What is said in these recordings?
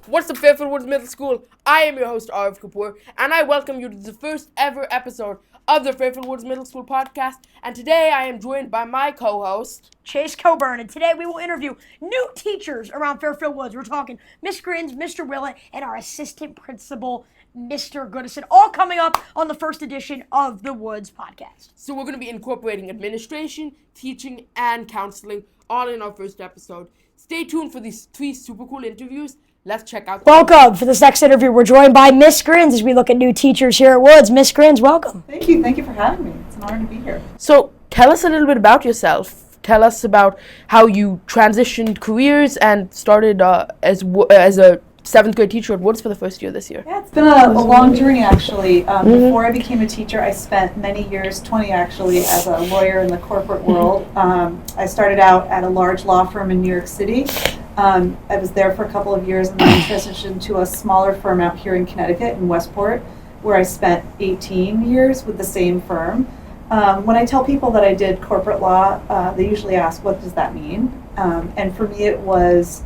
What's up, Fairfield Woods Middle School? I am your host, Arav Kapoor, and I welcome you to the first ever episode of the Fairfield Woods Middle School podcast. And today I am joined by my co-host, Chase Coburn, and today we will interview new teachers around Fairfield Woods. We're talking Miss Grijns, Mr. Willett, and our assistant principal, Mr. Goodison, all coming up on the first edition of the Woods podcast. So we're going to be incorporating administration, teaching, and counseling all in our first episode. Stay tuned for these 3 super cool interviews. Let's check out. Welcome. For this next interview, we're joined by Miss Grijns as we look at new teachers here at Woods. Miss Grijns, welcome. Thank you. Thank you for having me. It's an honor to be here. So tell us a little bit about yourself. Tell us about how you transitioned careers and started as a 7th grade teacher at Woods for the first year this year. Yeah, it's been a long journey, actually. Before I became a teacher, I spent many years, 20 actually, as a lawyer in the corporate world. I started out at a large law firm in New York City. I was there for a couple of years and then I transitioned to a smaller firm out here in Connecticut in Westport, where I spent 18 years with the same firm. When I tell people that I did corporate law, they usually ask, what does that mean? And for me, it was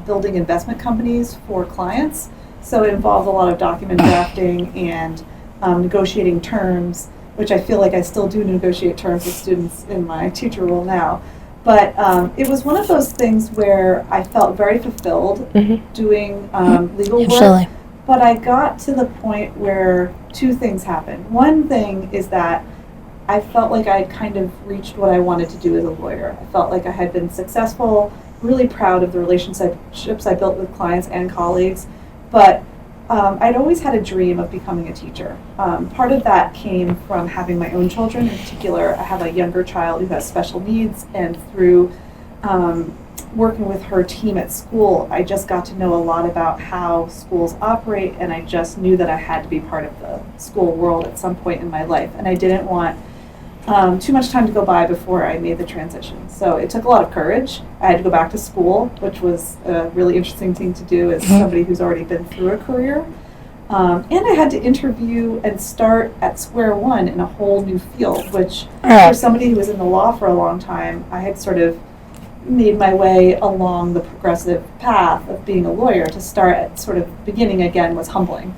building investment companies for clients. So it involved a lot of document drafting and negotiating terms, which I feel like I still do negotiate terms with students in my teacher role now. But it was one of those things where I felt very fulfilled doing legal work. Absolutely. But I got to the point where 2 things happened. One thing is that I felt like I kind of reached what I wanted to do as a lawyer. I felt like I had been successful, really proud of the relationships I built with clients and colleagues, but I'd always had a dream of becoming a teacher. Part of that came from having my own children. In particular, I have a younger child who has special needs, and through working with her team at school, I just got to know a lot about how schools operate, and I just knew that I had to be part of the school world at some point in my life, and I didn't want too much time to go by before I made the transition. So it took a lot of courage. I had to go back to school, which was a really interesting thing to do as somebody who's already been through a career. And I had to interview and start at square one in a whole new field, which for somebody who was in the law for a long time, I had sort of made my way along the progressive path of being a lawyer. To start at sort of beginning again was humbling.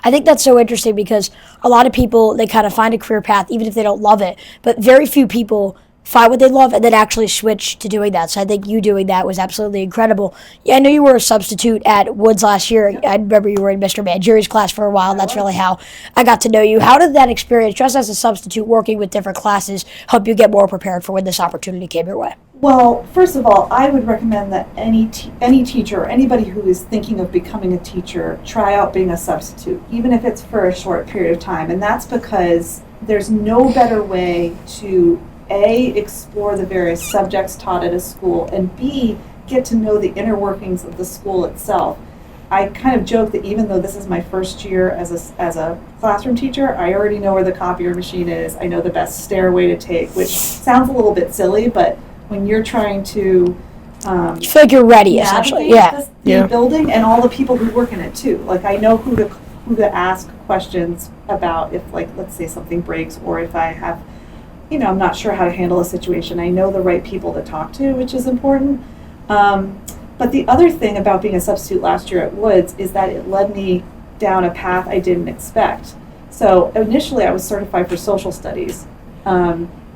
I think that's so interesting because a lot of people, they kind of find a career path even if they don't love it, but very few people find what they love and then actually switch to doing that. So I think you doing that was absolutely incredible. Yeah, I know you were a substitute at Woods last year. Yeah. I remember you were in Mr. Mangieri's class for a while, and that's really how I got to know you. How did that experience, just as a substitute working with different classes, help you get more prepared for when this opportunity came your way? Well, first of all, I would recommend that any teacher or anybody who is thinking of becoming a teacher try out being a substitute, even if it's for a short period of time. And that's because there's no better way to A, explore the various subjects taught at a school, and B, get to know the inner workings of the school itself. I kind of joke that even though this is my first year as a classroom teacher, I already know where the copier machine is. I know the best stairway to take, which sounds a little bit silly, but when you're trying to you feel like you're ready, essentially. The building and all the people who work in it too. Like I know who to ask questions about if, like, let's say something breaks, or if I have, I'm not sure how to handle a situation. I know the right people to talk to, which is important. But the other thing about being a substitute last year at Woods is that it led me down a path I didn't expect. So initially I was certified for social studies.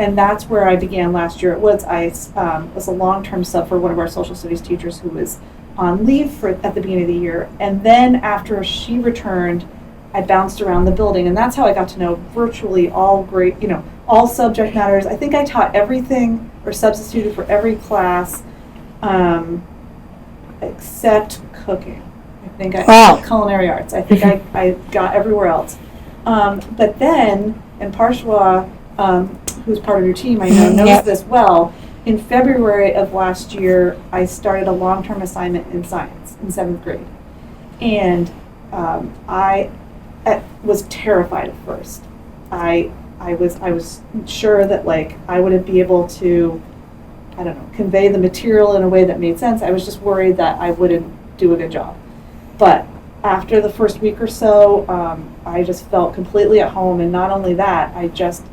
And that's where I began last year at Woods. I was a long-term sub for one of our social studies teachers who was on leave at the beginning of the year. And then after she returned, I bounced around the building. And that's how I got to know virtually all all subject matters. I think I taught everything or substituted for every class except cooking. I think culinary arts. I think I got everywhere else. But then, and Parshwa, who's part of your team, I know knows this well. In February of last year, I started a long-term assignment in science in 7th grade. And I was terrified at first. I was sure that I wouldn't be able to, convey the material in a way that made sense. I was just worried that I wouldn't do a good job. But after the first week or so, I just felt completely at home. And not only that, I just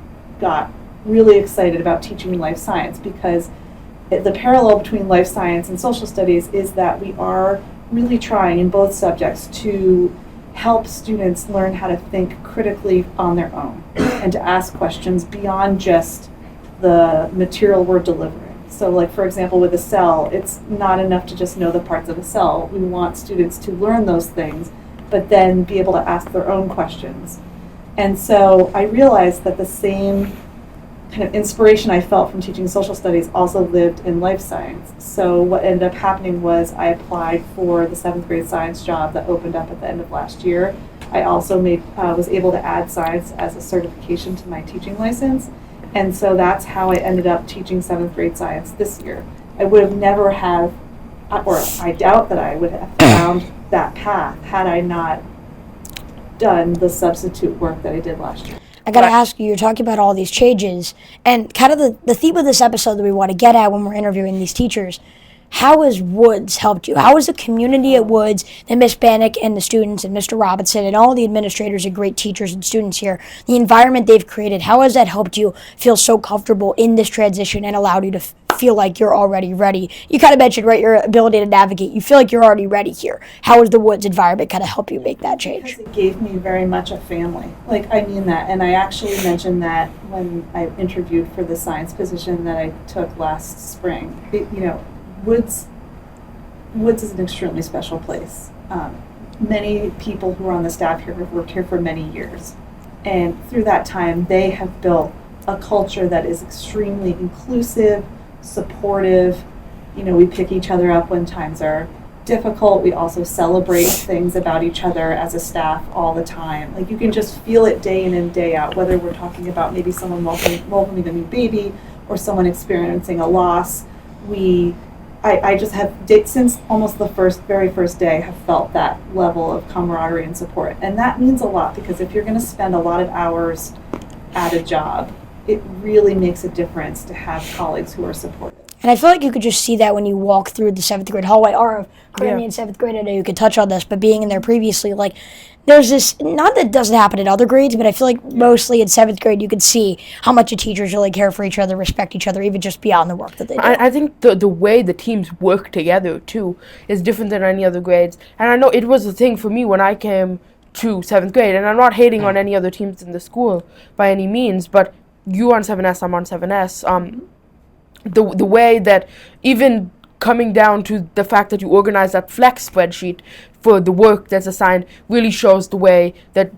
got really excited about teaching life science, because the parallel between life science and social studies is that we are really trying in both subjects to help students learn how to think critically on their own and to ask questions beyond just the material we're delivering. So like, for example, with a cell, it's not enough to just know the parts of a cell. We want students to learn those things, but then be able to ask their own questions. And so I realized that the same kind of inspiration I felt from teaching social studies also lived in life science. So what ended up happening was I applied for the 7th grade science job that opened up at the end of last year. I also was able to add science as a certification to my teaching license. And so that's how I ended up teaching 7th grade science this year. I would have never have, or I doubt that I would have found that path had I not done the substitute work that I did last year. I gotta ask you, you're talking about all these changes, and kind of the theme of this episode that we want to get at when we're interviewing these teachers. How has Woods helped you? How has the community at Woods, and Miss Bannock and the students and Mr. Robinson and all the administrators and great teachers and students here, the environment they've created, how has that helped you feel so comfortable in this transition and allowed you to feel like you're already ready? You kind of mentioned, right, your ability to navigate. You feel like you're already ready here. How has the Woods environment kind of helped you make that change? Because it gave me very much a family. Like, I mean that. And I actually mentioned that when I interviewed for the science position that I took last spring. Woods is an extremely special place. Many people who are on the staff here have worked here for many years. And through that time, they have built a culture that is extremely inclusive, supportive. We pick each other up when times are difficult. We also celebrate things about each other as a staff all the time. Like, you can just feel it day in and day out, whether we're talking about maybe someone welcoming a new baby or someone experiencing a loss. I just have, since almost the very first day, have felt that level of camaraderie and support. And that means a lot, because if you're going to spend a lot of hours at a job, it really makes a difference to have colleagues who are supportive. And I feel like you could just see that when you walk through the 7th grade hallway. Arav, currently in 7th grade, I know you could touch on this, but being in there previously, like, there's this, not that it doesn't happen in other grades, but I feel like mostly in 7th grade you could see how much the teachers really care for each other, respect each other, even just beyond the work that they do. I think the way the teams work together, too, is different than any other grades. And I know it was a thing for me when I came to 7th grade, and I'm not hating on any other teams in the school by any means, but you on 7S, I'm on 7S. The way that even coming down to the fact that you organize that flex spreadsheet for the work that's assigned really shows the way that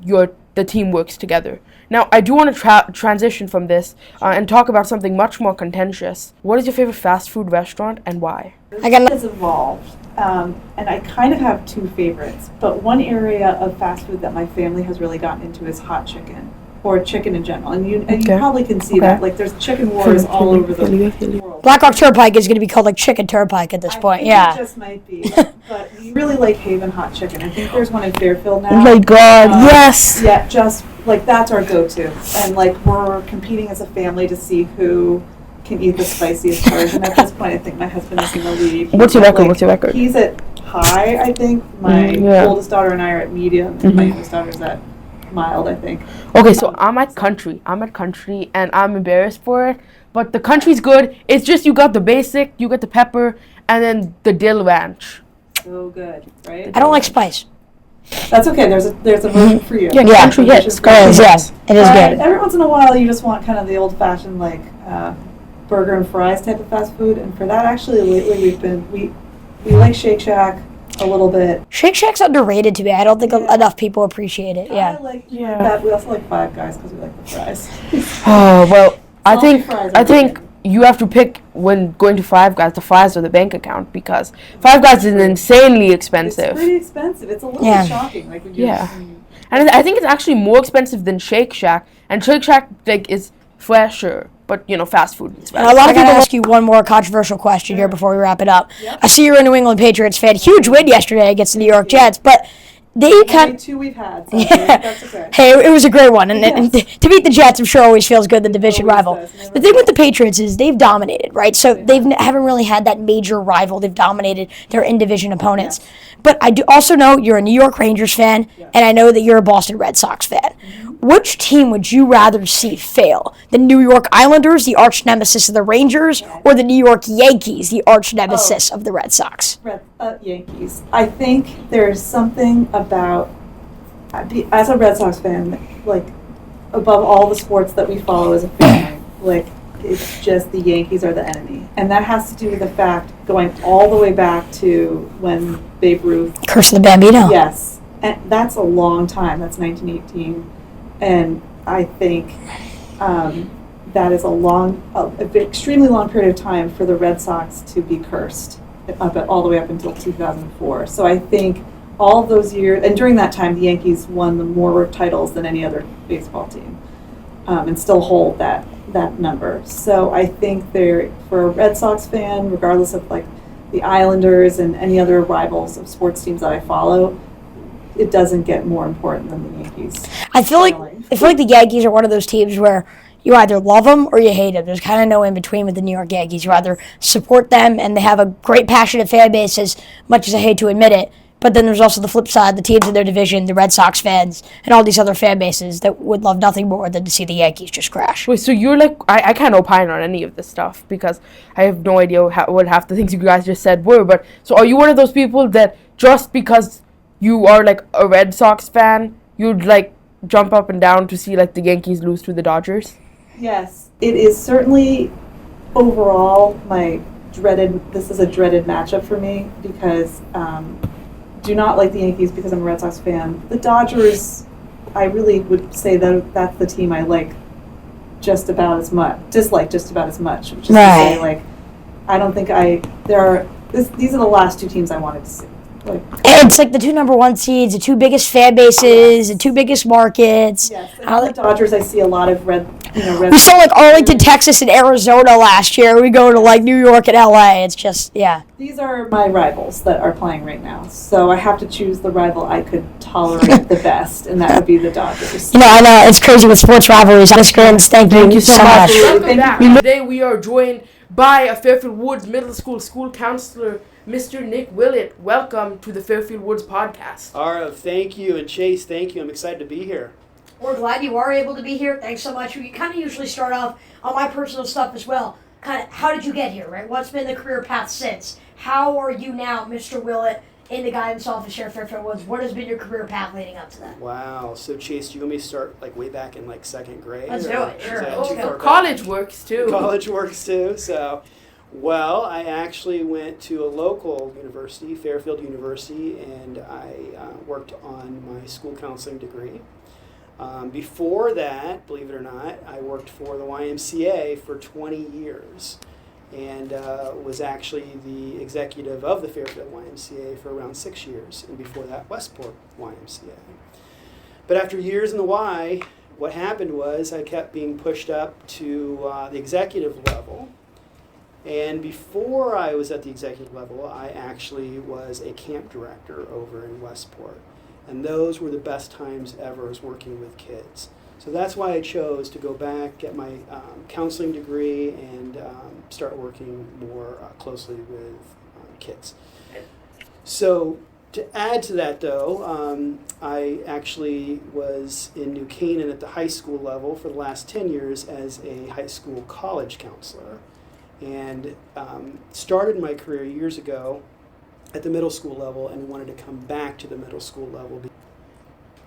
the team works together. Now, I do want to transition from this and talk about something much more contentious. What is your favorite fast food restaurant and why? It has evolved, and I kind of have two favorites, but one area of fast food that my family has really gotten into is hot chicken, or chicken in general. And you probably can see that. Like, there's chicken wars all over the world. Black Rock Turnpike is going to be called like Chicken Turnpike at this point. It just might be. But we really like Haven Hot Chicken. I think there's one in Fairfield now. Oh my God, yes! Yeah, just like that's our go-to. And like, we're competing as a family to see who can eat the spiciest version. At this point, I think my husband is in the lead. What's your record? He's at high, I think. My oldest daughter and I are at medium. And my youngest daughter's at mild, I think. Okay, so I'm at country, and I'm embarrassed for it. But the country's good. It's just you got the basic, you got the pepper, and then the dill ranch. So good, right? I don't like spice. That's okay. There's a version for you. Yeah, country hits. Yes, it is good. Every once in a while, you just want kind of the old-fashioned like burger and fries type of fast food. And for that, actually, lately we like Shake Shack a little bit. Shake Shack's underrated to me. I don't think enough people appreciate it. Yeah. We also like Five Guys because we like the fries. Oh well, I think you have to pick when going to Five Guys, the fries or the bank account, because Five Guys is insanely expensive. It's pretty expensive. It's a little bit shocking. Like, and I think it's actually more expensive than Shake Shack, and Shake Shack like is fresher, but fast food is better. A lot of people ask you one more controversial question here before we wrap it up. Yep. I see you're a New England Patriots fan. Huge win yesterday against the New York Jets, but they only two we've had. So that's okay. Hey, it was a great one, and to beat the Jets, I'm sure always feels good. The division rival. The thing with the Patriots is they've dominated, right? So they haven't really had that major rival. They've dominated their in-division opponents. Yes. But I do also know you're a New York Rangers fan, and I know that you're a Boston Red Sox fan. Mm-hmm. Which team would you rather see fail? The New York Islanders, the arch nemesis of the Rangers, or the New York Yankees, the arch nemesis of the Red Sox? Yankees. I think there's something about, as a Red Sox fan, like, above all the sports that we follow as a family, like, it's just the Yankees are the enemy. And that has to do with the fact, going all the way back to when Babe Ruth. Curse of the Bambino. Yes. And that's a long time. That's 1918. And I think that is an extremely long period of time for the Red Sox to be cursed, all the way up until 2004. So I think all of those years, and during that time, the Yankees won the more titles than any other baseball team, and still hold that number. So I think for a Red Sox fan, regardless of like the Islanders and any other rivals of sports teams that I follow, it doesn't get more important than the Yankees. I feel like the Yankees are one of those teams where you either love them or you hate them. There's kind of no in between with the New York Yankees. You either support them and they have a great passionate fan base, as much as I hate to admit it. But then there's also the flip side, the teams in their division, the Red Sox fans, and all these other fan bases that would love nothing more than to see the Yankees just crash. Wait, so you're like, I can't opine on any of this stuff because I have no idea what half the things you guys just said were. But so are you one of those people that just because you are like a Red Sox fan, you'd like jump up and down to see like the Yankees lose to the Dodgers? Yes, it is certainly overall this is a dreaded matchup for me because do not like the Yankees because I'm a Red Sox fan. The Dodgers, I really would say that that's the team I like just about as much, dislike just about as much. Which is to say, like, I don't think these are the last two teams I wanted to see. Like, it's like the two number one seeds, the two biggest fan bases, the two biggest markets. Yes, and the Dodgers, I see a lot of red. We saw like Arlington, Texas, and Arizona last year. We go to like New York and LA. It's just, yeah. These are my rivals that are playing right now, so I have to choose the rival I could tolerate the best, and that would be the Dodgers. I know it's crazy with sports rivalries. Grijns, thank you so much. Welcome back. Today we are joined by a Fairfield Woods Middle School school counselor, Mr. Nick Willett. Welcome to the Fairfield Woods podcast. Arav, thank you, and Chase, thank you. I'm excited to be here. We're glad you are able to be here. Thanks so much. We kind of usually start off on my personal stuff as well. Kind of, how did you get here, right? What's been the career path since? How are you now, Mr. Willett, in the guidance office here at Fairfield Woods? What has been your career path leading up to that? Wow. So, Chase, do you want me to start like way back in like second grade? Let's do it. Sure. Let's go. College works too. College works too. So, well, I actually went to a local university, Fairfield University, and I worked on my school counseling degree. Before that, believe it or not, I worked for the YMCA for 20 years and was actually the executive of the Fairfield YMCA for around 6 years, and before that, Westport YMCA. But after years in the Y, what happened was I kept being pushed up to the executive level, and before I was at the executive level, I actually was a camp director over in Westport. And those were the best times ever, was working with kids. So that's why I chose to go back, get my counseling degree, and start working more closely with kids. So to add to that, though, I actually was in New Canaan at the high school level for the last 10 years as a high school college counselor, and started my career years ago at the middle school level and wanted to come back to the middle school level.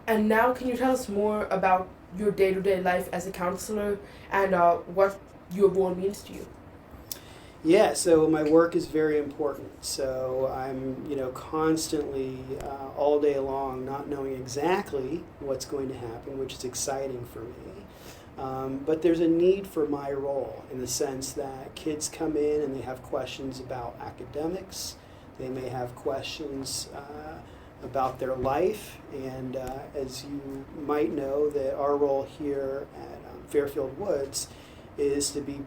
And now can you tell us more about your day-to-day life as a counselor and what your role means to you? Yeah, so my work is very important. So I'm, constantly all day long not knowing exactly what's going to happen, which is exciting for me. But there's a need for my role in the sense that kids come in and they have questions about academics. They may have questions about their life, and as you might know, that our role here at Fairfield Woods is to be,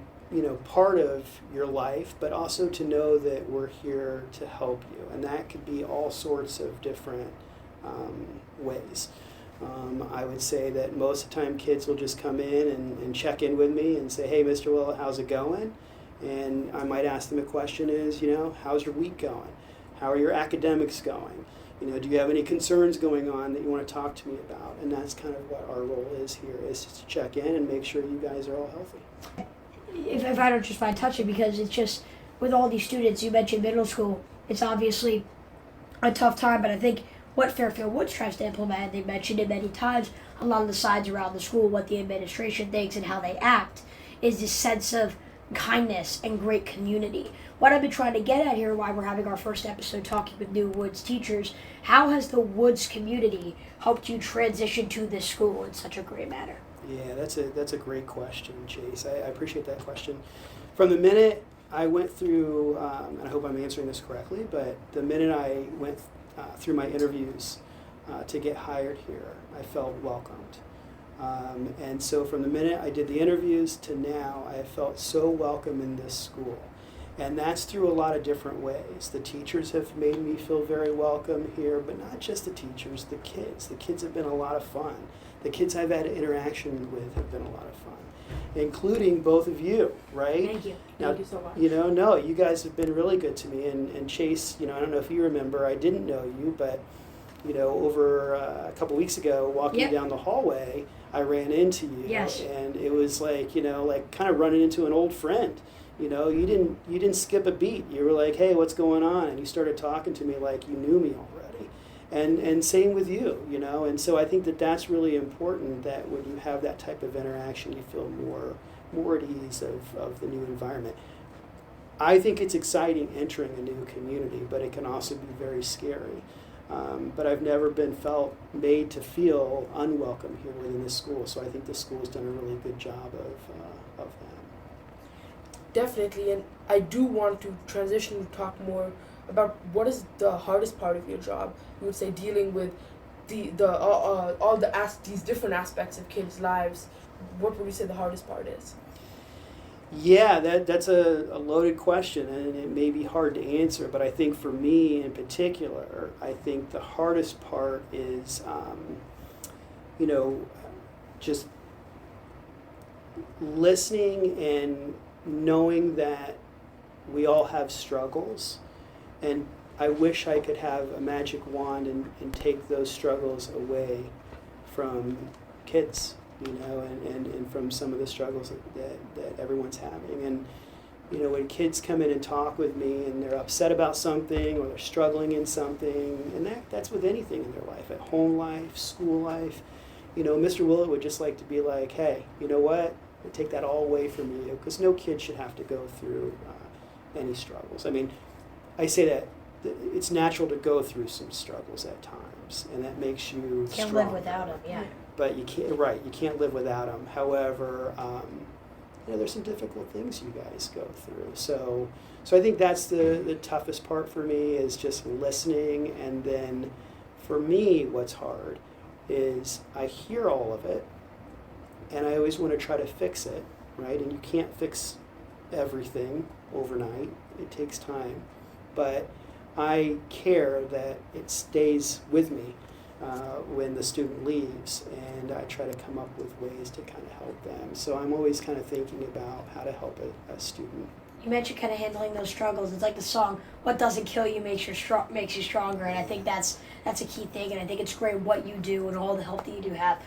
part of your life, but also to know that we're here to help you, and that could be all sorts of different ways. I would say that most of the time kids will just come in and check in with me and say, "Hey, Mr. Willett, how's it going?" And I might ask them a question is, how's your week going? How are your academics going? Do you have any concerns going on that you want to talk to me about? And that's kind of what our role is here, is to check in and make sure you guys are all healthy. If I don't just find touching, because it's just, with all these students, you mentioned middle school, it's obviously a tough time, but I think what Fairfield Woods tries to implement, and they mentioned it many times, a lot of the sides around the school, what the administration thinks and how they act, is this sense of kindness and great community. What I've been trying to get at here, why we're having our first episode talking with new Woods teachers, how has the Woods community helped you transition to this school in such a great manner? Yeah, that's a great question, Chase. I appreciate that question. From the minute I went through, and I hope I'm answering this correctly, but the minute I went through my interviews to get hired here, I felt welcomed. And so from the minute I did the interviews to now, I have felt so welcome in this school. And that's through a lot of different ways. The teachers have made me feel very welcome here, but not just the teachers, the kids. The kids have been a lot of fun. The kids I've had interaction with have been a lot of fun, including both of you, right? Thank you. Now, Thank you so much. you guys have been really good to me. And Chase, I don't know if you remember, I didn't know you, but, over a couple weeks ago, walking down the hallway, I ran into you. Yes. And it was like kind of running into an old friend. You didn't skip a beat. You were like, hey, what's going on? And you started talking to me like you knew me already. And same with you, And so I think that that's really important, that when you have that type of interaction, you feel more at ease of the new environment. I think it's exciting entering a new community, but it can also be very scary. But I've never been made to feel unwelcome here within this school. So I think the school's done a really good job of that. Definitely, and I do want to transition to talk more about what is the hardest part of your job. You would say dealing with these different aspects of kids' lives. What would you say the hardest part is? Yeah, that's a loaded question, and it may be hard to answer, but I think for me in particular, I think the hardest part is, just listening and knowing that we all have struggles, and I wish I could have a magic wand and take those struggles away from kids. And from some of the struggles that everyone's having. And, when kids come in and talk with me and they're upset about something or they're struggling in something, and that's with anything in their life, at home life, school life, Mr. Willett would just like to be like, hey, you know what? I take that all away from you, because no kid should have to go through any struggles. I mean, I say that it's natural to go through some struggles at times, and that makes you Can't stronger. live without them, yeah. But you can't live without them. However, there's some difficult things you guys go through. So I think that's the toughest part for me, is just listening. And then for me, what's hard is I hear all of it, and I always want to try to fix it, right? And you can't fix everything overnight. It takes time. But I care that it stays with me when the student leaves, and I try to come up with ways to kind of help them. So I'm always kind of thinking about how to help a student. You mentioned kind of handling those struggles. It's like the song, "What doesn't kill you makes you stronger," and I think that's a key thing. And I think it's great what you do and all the help that you do have.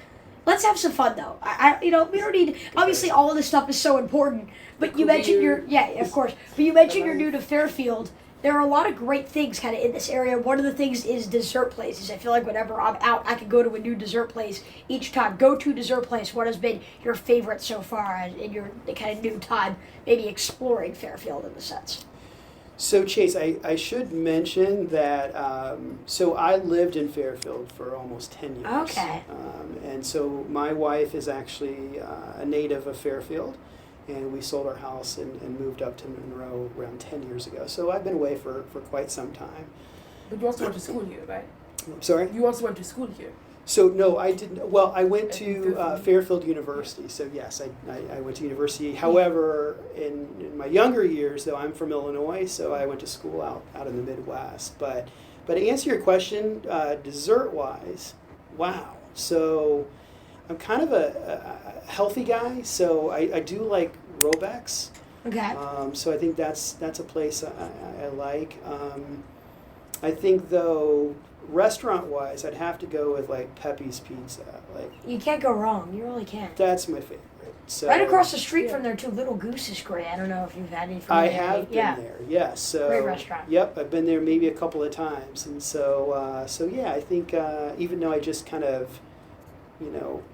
Let's have some fun though. We don't need. Obviously, all of this stuff is so important. But you mentioned of course. But you mentioned you're new to Fairfield. There are a lot of great things kind of in this area. One of the things is dessert places. I feel like whenever I'm out, I can go to a new dessert place each time. Go-to dessert place. What has been your favorite so far in your kind of new time, maybe exploring Fairfield in the sense? So Chase, I should mention that, so I lived in Fairfield for almost 10 years. Okay. And so my wife is actually a native of Fairfield, and we sold our house and moved up to Monroe around 10 years ago. So I've been away for quite some time. But you also went to school here, right? Sorry? You also went to school here. So no, I didn't. Well, I went to Fairfield University. So yes, I went to university. However, in my younger years, though, I'm from Illinois, so I went to school out in the Midwest. But to answer your question, dessert-wise, wow. So I'm kind of a healthy guy. So I do like Robex. Okay. So I think that's a place I like. I think though, restaurant-wise, I'd have to go with like Pepe's Pizza. Like, You can't go wrong. You really can't. that's my favorite. So Right across the street from there, too, Little Goose is great. I don't know if you've had any from I there. have been there. Yes. So Great restaurant. Yep, I've been there maybe a couple of times, and so yeah, I think even though I just kind of,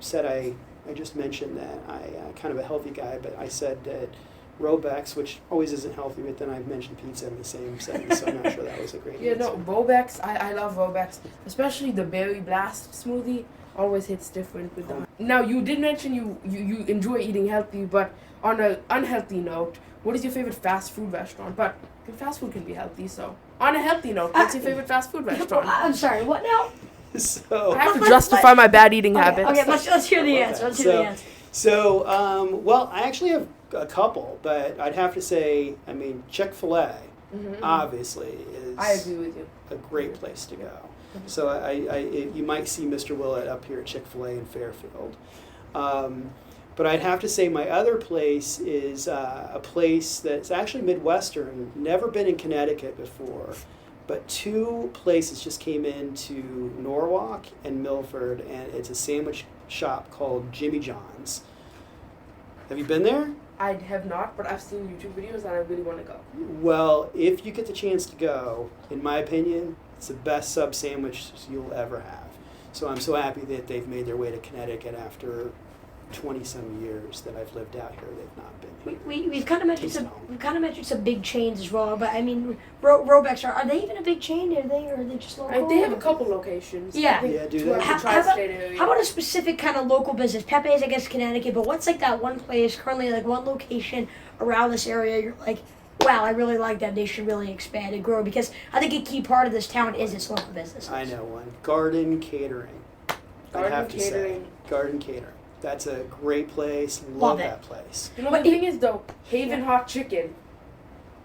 said I just mentioned that I kind of a healthy guy, but I said that Robex, which always isn't healthy, but then I mentioned pizza in the same sentence, so I'm not sure that was a great Yeah, answer. no, Robex, I love Robex, especially the Berry Blast smoothie. Always hits different with them. Now, you did mention you enjoy eating healthy, but on an unhealthy note, what is your favorite fast food restaurant? But fast food can be healthy, so on a healthy note, what's your favorite fast food restaurant? I'm sorry, what now? So I have to justify my bad eating habits. Okay, let's hear the answer. Let's hear the answer. So, well, I actually have a couple, but I'd have to say, Chick-fil-A, obviously, is I agree with you. a great place to go. So you might see Mr. Willett up here at Chick-fil-A in Fairfield. But I'd have to say my other place is a place that's actually Midwestern, never been in Connecticut before, but two places just came into Norwalk and Milford, and it's a sandwich shop called Jimmy John's. Have you been there? I have not, but I've seen YouTube videos and I really want to go. Well, if you get the chance to go, in my opinion, it's the best sub sandwich you'll ever have. So I'm so happy that they've made their way to Connecticut after 20-some years that I've lived out here. They've not been here. We've kind of mentioned some big chains as well, but Robex are they even a big chain? Are they just local? They have a couple locations. Yeah. I think Yeah, do two they? in the How tri-state area. about a specific kind of local business? Pepe's, I guess, Connecticut, but what's like that one place currently, like one location around this area? You're like, wow, I really like that. They should really expand and grow, because I think a key part of this town is its local business. I know one. Garden Catering. Garden I'd have to Catering. say. Garden Catering. That's a great place. Love it. That place. You know, But the thing is, though, Haven Hot Chicken,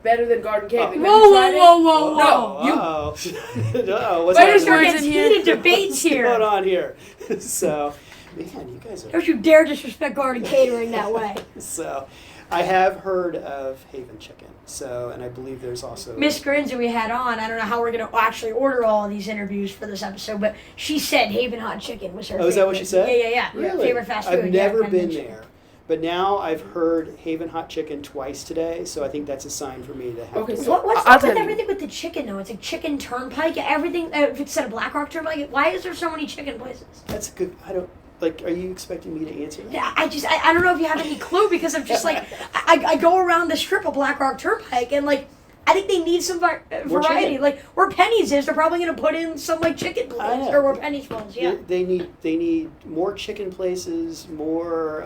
better than Garden Catering. Whoa, whoa. No, you. No, what's Better Where's start words getting in here? heated debates going here. on here? So, man, you guys are. Don't you dare disrespect Garden Catering that way. So, I have heard of Haven Chicken. So, and I believe there's also Miss Grijns, that we had on, I don't know how we're going to actually order all of these interviews for this episode, but she said Haven Hot Chicken was her favorite. Oh, is that what she said? Yeah. Really? Favorite fast food. I've never been there. But now I've heard Haven Hot Chicken twice today, so I think that's a sign for me to have Okay, to so go. What's I'll up with tell you. everything with the chicken, though? It's like Chicken Turnpike. Everything, instead of Black Rock Turnpike, why is there so many chicken places? That's a good. I don't like. Are you expecting me to answer that? Yeah, I don't know if you have any clue, because I'm just like, I go around the strip of Black Rock Turnpike, and like, I think they need some variety. chicken. Like, where Penny's is, they're probably going to put in some like chicken I place, know. or where Penny's was, yeah. They need more chicken places, more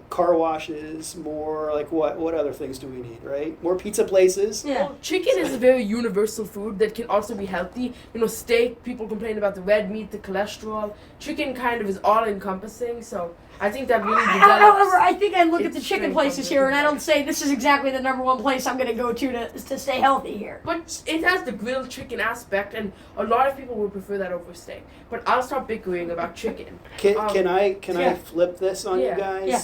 car washes, more like what other things do we need, right? More pizza places. Yeah. Chicken is a very universal food that can also be healthy. You know, steak, people complain about the red meat, the cholesterol. Chicken kind of is all-encompassing, so I think that really However, develops. I think I look at the its chicken strength places on here, and I different don't say this is exactly the number one place I'm going to go to stay healthy here. But it has the grilled chicken aspect, and a lot of people would prefer that over steak. But I'll stop bickering about chicken. Can I yeah. flip this on Yeah. you guys? Yeah.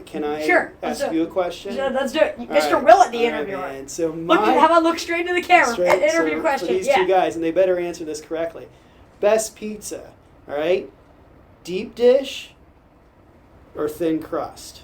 Can I Sure, let's ask do you a question? So let's do it. All Mr. right. Willett, the All right, interviewer. man. So Look, my how about look straight into the camera straight- and interview so question. For these Yeah. two guys, and they better answer this correctly. Best pizza, all right? Deep dish or thin crust?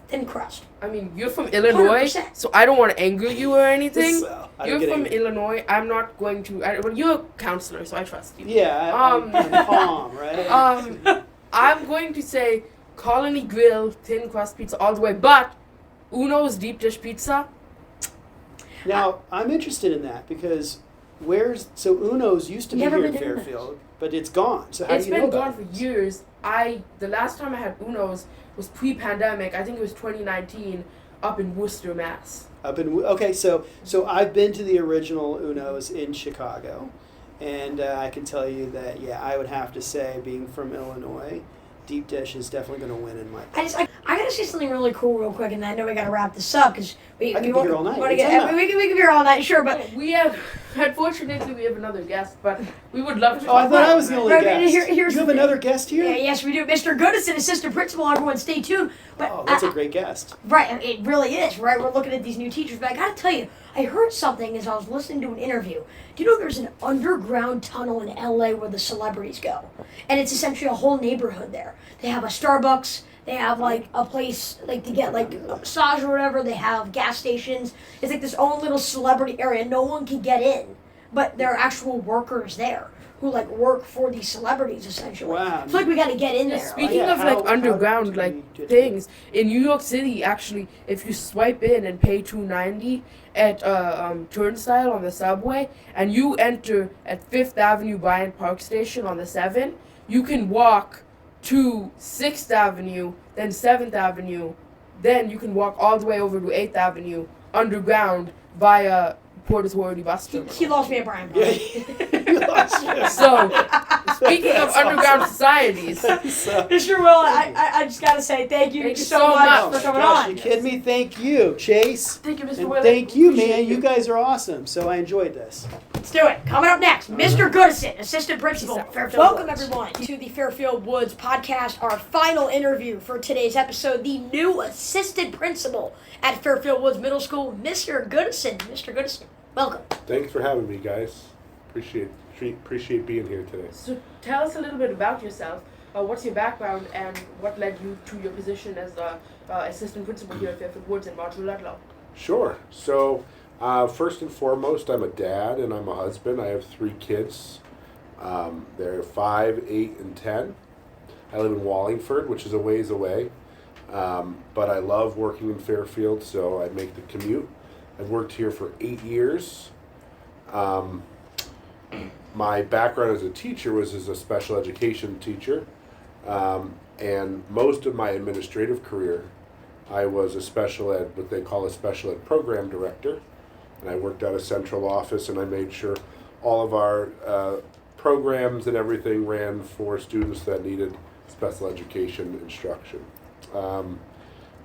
Thin crust. I mean, you're from Illinois, 100%. so I don't want to anger you or anything. So, I don't You're get from angry. Illinois. I'm not going to. Well, you're a counselor, so I trust you. Yeah, I'm calm, right? I'm going to say Colony Grill thin crust pizza all the way, but Uno's deep dish pizza. Now, I'm interested in that because Uno's used to be Never here in been to Uno's. Fairfield, but it's gone. So how It's do you know been about gone it? for years. The last time I had Uno's was pre-pandemic. I think it was 2019 up in Worcester, Mass. Okay, so I've been to the original Uno's in Chicago, and I can tell you that I would have to say, being from Illinois, deep dish is definitely going to win in my. I gotta say something really cool real quick, and I know we gotta wrap this up because we I could be want- here all night. wanna What are you get- talking we can be here all night, sure, but Unfortunately, we have another guest, but we would love to. Oh, I talk thought about I was the it. only Right, guest. here's you the have thing. another guest here? yes, we do. Mr. Goodison, assistant principal. Everyone, stay tuned. But Oh, that's a great guest. Right, it really is, right? We're looking at these new teachers, but I gotta tell you, I heard something as I was listening to an interview. Do you know there's an underground tunnel in LA where the celebrities go? And it's essentially a whole neighborhood there. They have a Starbucks, They have like a place like to get like a massage or whatever. They have gas stations. It's like this own little celebrity area. No one can get in, but there are actual workers there who like work for these celebrities essentially. Wow. It's like we got to get in there. Speaking yeah, of how- like underground how like did you things in New York City, actually, if you swipe in and pay $2.90 at Turnstile on the subway, and you enter at Fifth Avenue Bryant Park Station on the 7, you can walk to 6th Avenue, then 7th Avenue, then you can walk all the way over to 8th Avenue underground via Port Authority bus terminal. He lost me at Brian. Yeah, you lost me. So, speaking of That's underground awesome. societies, So- Mr. Will, I just got to say thank you Thank you so so much much. for coming Gosh, on. you kidding me? Thank you, Chase. thank you, Mr. And Willett. thank you, Appreciate man. You guys are awesome. So I enjoyed this. Let's do it. Coming up next, Mr. Goodison, Assistant Principal, Peace out. Fairfield Welcome, Woods. Everyone, to the Fairfield Woods podcast, our final interview for today's episode, the new Assistant Principal at Fairfield Woods Middle School, Mr. Goodison. Mr. Goodison, welcome. Thanks for having me, guys. Appreciate being here today. So tell us a little bit about yourself. What's your background and what led you to your position as the assistant principal here at Fairfield Woods in Module Ludlow? Sure. So, first and foremost, I'm a dad and I'm a husband. I have 3 kids. They're 5, 8, and 10. I live in Wallingford, which is a ways away. But I love working in Fairfield, so I make the commute. I've worked here for 8 years. My background as a teacher was as a special education teacher. And most of my administrative career, I was a special ed, what they call a special ed program director. And I worked out of central office and I made sure all of our programs and everything ran for students that needed special education instruction.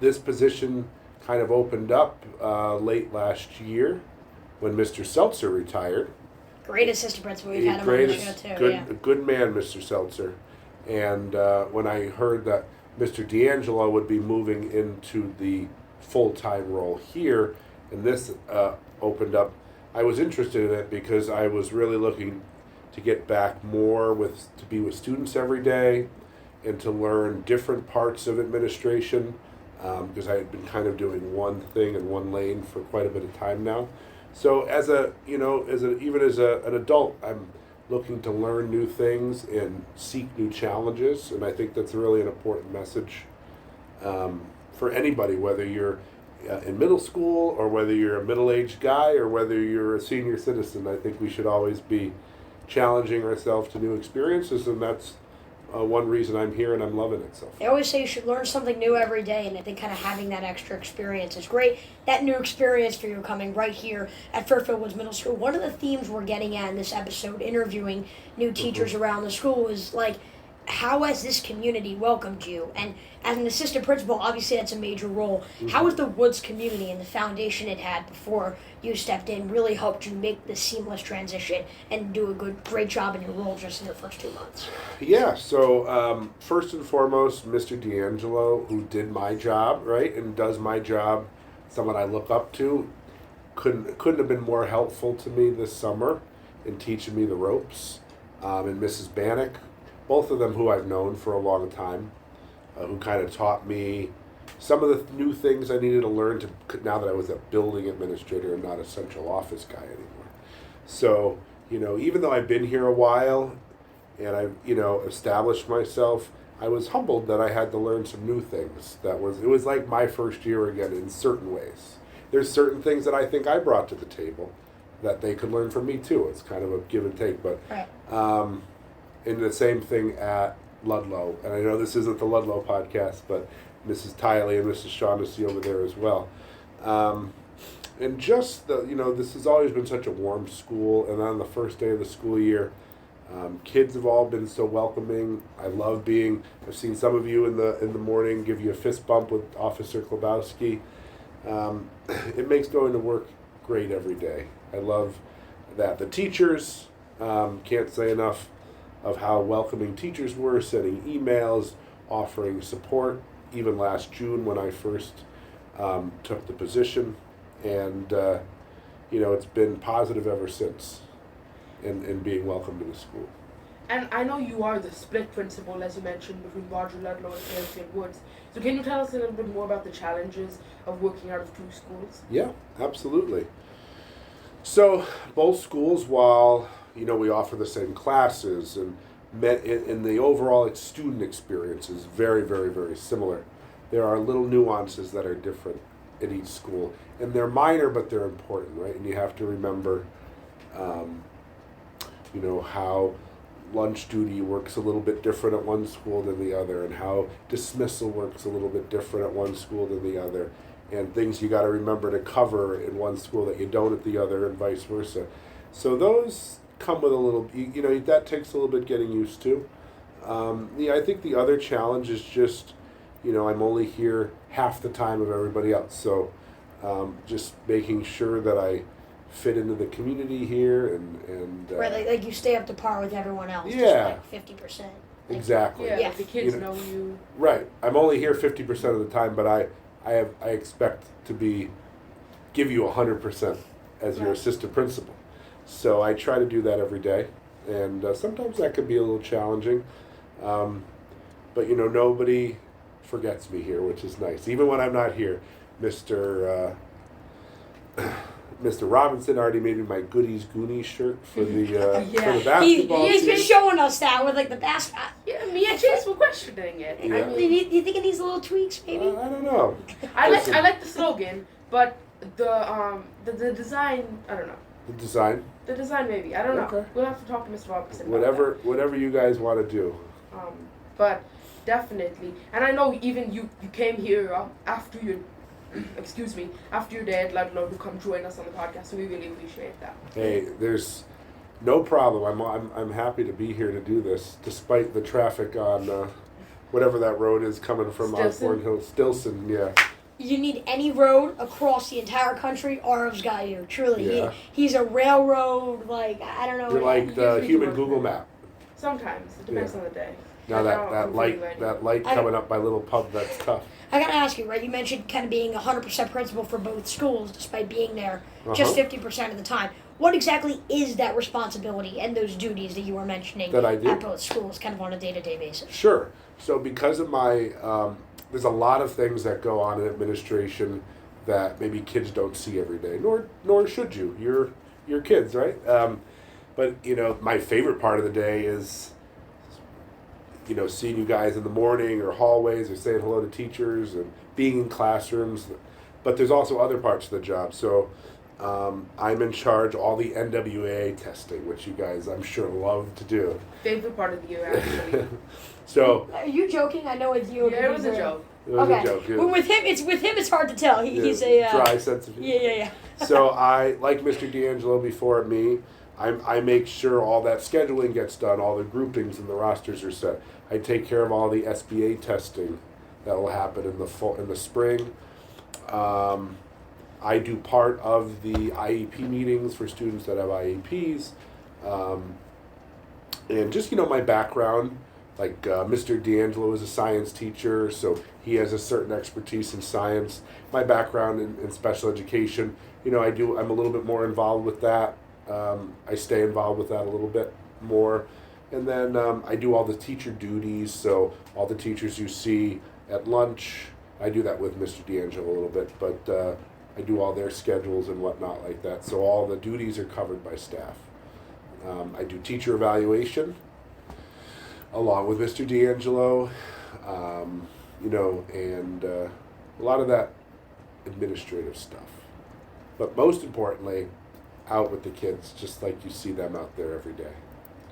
This position kind of opened up late last year when Mr. Seltzer retired. Great assistant principal. We've had him on the Greatest, show too. good, Yeah. good man, Mr. Seltzer. And when I heard that Mr. D'Angelo would be moving into the full-time role here, and this opened up, I was interested in it because I was really looking to get back more to be with students every day and to learn different parts of administration because I had been kind of doing one thing in one lane for quite a bit of time now. So even as an adult, I'm looking to learn new things and seek new challenges, and I think that's really an important message for anybody, whether you're in middle school or whether you're a middle-aged guy or whether you're a senior citizen. I think we should always be challenging ourselves to new experiences, and that's one reason I'm here and I'm loving it so far. They always say you should learn something new every day, and I think kind of having that extra experience is great. That new experience for you coming right here at Fairfield Woods Middle School. One of the themes we're getting at in this episode, interviewing new teachers around the school, is like, how has this community welcomed you? And as an assistant principal, obviously that's a major role. How has the Woods community and the foundation it had before you stepped in really helped you make the seamless transition and do a great job in your role just in the first 2 months? Yeah, so first and foremost, Mr. D'Angelo, who did my job, right, and does my job, someone I look up to, couldn't have been more helpful to me this summer in teaching me the ropes. And Mrs. Bannock, both of them who I've known for a long time, who kind of taught me some of the new things I needed to learn now that I was a building administrator and not a central office guy anymore. So, even though I've been here a while and I've, established myself, I was humbled that I had to learn some new things. It was like my first year again in certain ways. There's certain things that I think I brought to the table that they could learn from me too. It's kind of a give and take, but Right. And the same thing at Ludlow. And I know this isn't the Ludlow podcast, but Mrs. Tiley and Mrs. Shaughnessy over there as well. And just this has always been such a warm school. And on the first day of the school year, kids have all been so welcoming. I've seen some of you in the morning give you a fist bump with Officer Klobowski. It makes going to work great every day. I love that. The teachers, can't say enough of how welcoming teachers were, sending emails, offering support, even last June when I first took the position. And, it's been positive ever since in being welcomed to the school. And I know you are the split principal, as you mentioned, between Roger Ludlow and Fairfield Woods. So can you tell us a little bit more about the challenges of working out of two schools? Yeah, absolutely. So both schools, while we offer the same classes and in the overall student experience is very, very, very similar. There are little nuances that are different in each school, and they're minor, but they're important, right? And you have to remember, how lunch duty works a little bit different at one school than the other, and how dismissal works a little bit different at one school than the other, and things you got to remember to cover in one school that you don't at the other, and vice versa. So those come with a little, that takes a little bit getting used to. I think the other challenge is just, I'm only here half the time of everybody else. So just making sure that I fit into the community here and right, like you stay up to par with everyone else. Yeah. Just like 50%. Exactly. Yeah, Yeah. like the kids know you. Right. I'm only here 50% of the time, but I expect to give you 100% as your Right. assistant principal. So I try to do that every day, and sometimes that could be a little challenging. But nobody forgets me here, which is nice. Even when I'm not here, Mr. Robinson already made me my Goodies Goonies shirt for the for the basketball He's been team. showing us that with like the basket. Yeah, me and Chase were questioning it. Yeah. I mean, Do you think it needs little tweaks, maybe? I don't know. I Listen. like the slogan, but the design, I don't know. The design, The design maybe. I don't know. Okay. We'll have to talk to Mr. Robinson about whatever you guys want to do. that. But definitely. And I know even you came here after your after your dad Ludlow to come join us on the podcast, so we really appreciate that. Hey, there's no problem. I'm happy to be here to do this, despite the traffic on whatever that road is coming from Stilson? Osborne Hill, Stilson. Yeah. You need any road across the entire country, Arav's got you. Truly, Yeah. he's a railroad. Like I don't know. You're like the usually human do Google work. Map. Sometimes it depends Yeah. on the day. Now Right that I'm feeling ready. that light I- coming up by Little Pub, that's tough. I gotta ask you, right? You mentioned kind of being 100% principal for both schools, despite being there just Uh-huh. 50% of the time. What exactly is that responsibility and those duties that you were mentioning That I do? at both schools, kind of on a day-to-day basis? Sure. So because of my, there's a lot of things that go on in administration that maybe kids don't see every day, nor should you. You're kids, right? But my favorite part of the day is, seeing you guys in the morning or hallways or saying hello to teachers and being in classrooms. But there's also other parts of the job. So I'm in charge of all the NWA testing, which you guys, I'm sure, love to do. Favorite part of the year, actually. So Are you joking? I know it's you. Yeah, it was a joke. it was Okay. a joke. Well, with him, it's hard to tell. He's a dry sense of humor. yeah. So I, like Mr. D'Angelo before me, I make sure all that scheduling gets done, all the groupings and the rosters are set. I take care of all the SBA testing that will happen in the spring. I do part of the IEP meetings for students that have IEPs. And just, my background, like Mr. D'Angelo is a science teacher, so he has a certain expertise in science. My background in special education, I'm a little bit more involved with that. I stay involved with that a little bit more. And then I do all the teacher duties, so all the teachers you see at lunch, I do that with Mr. D'Angelo a little bit, but I do all their schedules and whatnot like that. So all the duties are covered by staff. I do teacher evaluation along with Mr. D'Angelo, and a lot of that administrative stuff. But most importantly, out with the kids, just like you see them out there every day.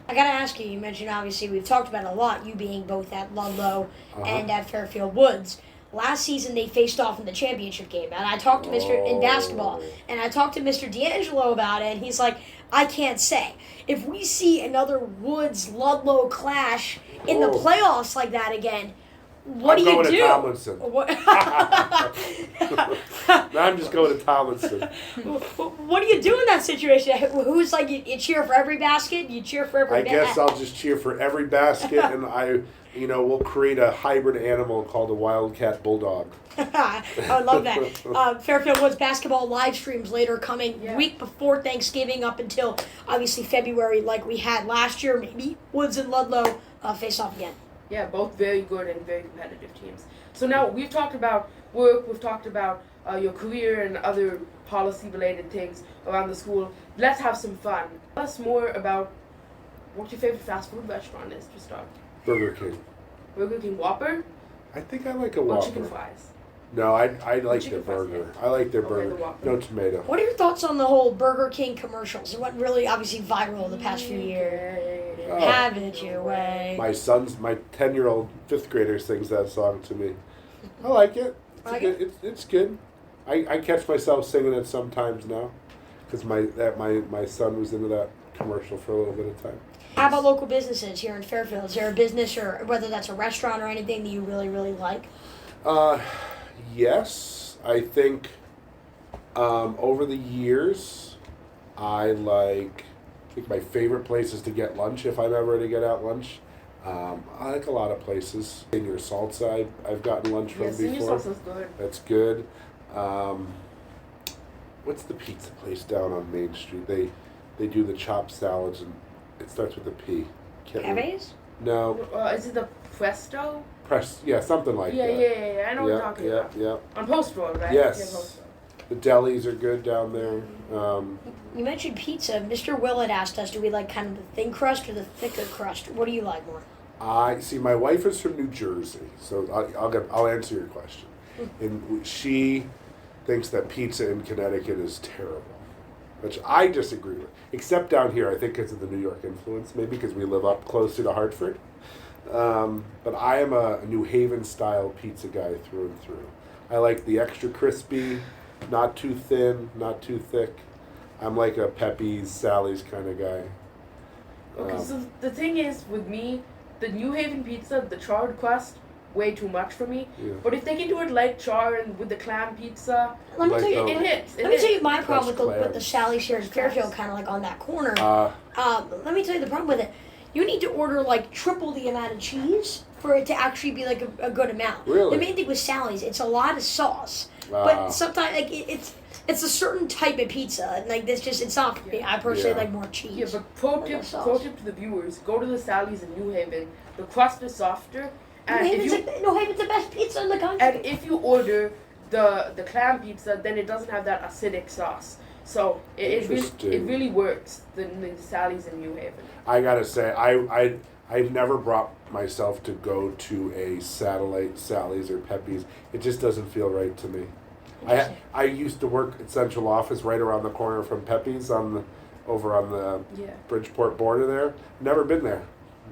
I gotta ask you. You mentioned obviously we've talked about it a lot. You being both at Ludlow and at Fairfield Woods. Last season they faced off in the championship game, and I talked to Mr. in basketball, and I talked to Mr. D'Angelo about it, and he's like, I can't say. If we see another Woods Ludlow clash in the playoffs like that again, What do you I'm do? going to Tomlinson. What, No, I'm just going to Tomlinson. what do you do in that situation? Who's like, you cheer for every basket? You cheer for every I guess I'll just cheer for every basket, and we'll create a hybrid animal called a Wildcat Bulldog. I would love that. Fairfield Woods basketball live streams later coming week before Thanksgiving up until obviously February like we had last year. Maybe Woods and Ludlow face off again. Yeah, both very good and very competitive teams. So now we've talked about work, we've talked about your career and other policy-related things around the school. Let's have some fun. Tell us more about what your favorite fast food restaurant is to start. Burger King. Burger King Whopper I think I like a or Whopper. chicken fries? No, I like Chicken their fries, burger. I like their Okay, burger. the Whopper. No tomato. What are your thoughts on the whole Burger King commercials? It went really obviously viral the past few years. Oh. Have it your way. My 10-year-old 5th grader sings that song to me. I like it. It's good. I catch myself singing it sometimes now, because my son was into that commercial for a little bit of time. How about local businesses here in Fairfield? Is there a business, or whether that's a restaurant or anything, that you really, really like? Yes, I think over the years, I think my favorite place is to get lunch if I'm ever to get out lunch. I like a lot of places. Senior Salsa, I've gotten lunch from Senior before. Salsa's good. That's good. What's the pizza place down on Main Street? They do the chopped salads, and it starts with a P. Can't remember. Pepe's? No, Is it the Presto? something like Yeah, that. yeah. I know what you're talking about. Yeah. On Post Road, right? Yes. Yeah, Post Road. The delis are good down there. You mentioned pizza. Mr. Willett asked us, do we like kind of the thin crust or the thicker crust? What do you like more? I see. My wife is from New Jersey, so I'll answer your question. And she thinks that pizza in Connecticut is terrible, which I disagree with. Except down here, I think because of the New York influence, maybe because we live up closer to Hartford. But I am a New Haven style pizza guy through and through. I like the extra crispy, not too thin, not too thick. I'm like a Pepe's, Sally's kind of guy. Okay, so the thing is with me, the New Haven pizza, the charred crust, way too much for me. Yeah. But if they can do it like char and with the clam pizza, Let me Like tell you, it hits. let me tell you my problem Fresh with the Sally's here in Fairfield, kind of like on that corner. Let me tell you the problem with it. You need to order like triple the amount of cheese for it to actually be like a good amount. Really? The main thing with Sally's, it's a lot of sauce, but sometimes like it's a certain type of pizza, and like it's not for me. I personally like more cheese. Yeah, but pro tip to the viewers: go to the Sally's in New Haven. The crust is softer, and New Haven's the best pizza in the country. and if you order the clam pizza, then it doesn't have that acidic sauce. So it really works. The Sally's in New Haven. I gotta say, I've never brought myself to go to a satellite Sally's or Pepe's. It just doesn't feel right to me. I used to work at Central Office right around the corner from Pepe's over on the Bridgeport border there. Never been there.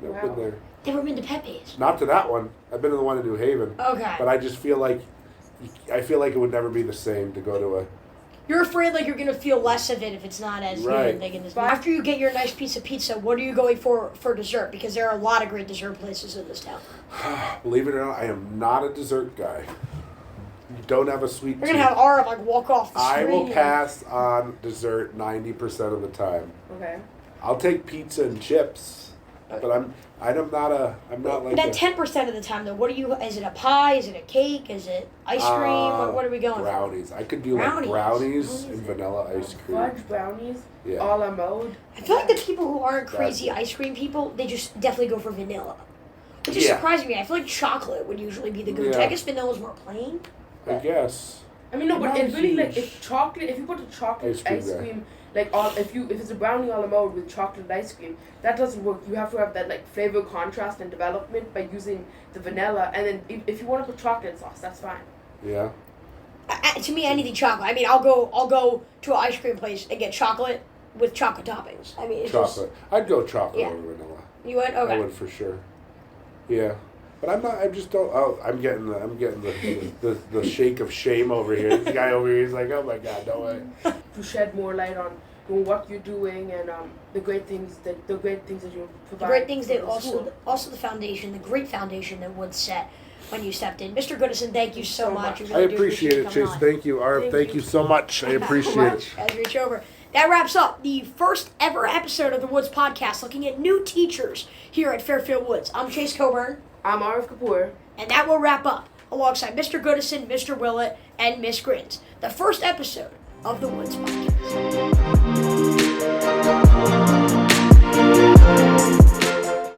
Never been there. Never been to Pepe's. Not to that one. I've been to the one in New Haven. Okay. But I just feel like it would never be the same to go to a. You're afraid like you're gonna feel less of it if it's not as Right. big in this. After you get your nice piece of pizza, what are you going for dessert? Because there are a lot of great dessert places in this town. Believe it or not, I am not a dessert guy. Don't have a sweet You're tooth. gonna have Arav like walk off the I street. will pass on dessert 90% of the time. Okay. I'll take pizza and chips, but I'm not like That 10% of the time though, what do you? Is it a pie? Is it a cake? Is it ice cream? What are we going brownies. I could do like brownies and vanilla ice cream. Fudge brownies, Yeah. a la mode. for? I feel like the people who aren't crazy ice cream people, they just definitely go for vanilla, which is Yeah. surprising me. I feel like chocolate would usually be the go-to. Yeah. I guess vanilla's more plain. I guess. I mean, no, but Not it's really like huge. if you put a chocolate ice there. cream, like if it's a brownie a la mode with chocolate ice cream, that doesn't work. You have to have that like flavor contrast and development by using the vanilla, and then if you want to put chocolate sauce, that's fine. Yeah. To me, anything chocolate. I mean, I'll go to an ice cream place and get chocolate with chocolate toppings. I mean, it's Chocolate. I'd go chocolate Yeah. over vanilla. You would? Okay. I would for sure. Yeah. But I'm not. I just don't. Oh, I'm getting the shake of shame over here. This guy over here is like, oh my god, no way. To shed more light on what you're doing and the great things that you provide. The great things for that the school. also the foundation, the great foundation that Woods set. when you stepped in. Mr. Goodison, thank you so much. We I really do appreciate it, coming Chase. on. Thank you, Arav. Thank you so much. I appreciate it. As we reach over. That wraps up the first ever episode of the Woods Podcast, looking at new teachers here at Fairfield Woods. I'm Chase Coburn. I'm Arav Kapoor. And that will wrap up alongside Mr. Goodison, Mr. Willett, and Miss Grijns. The first episode of the Woods Podcast.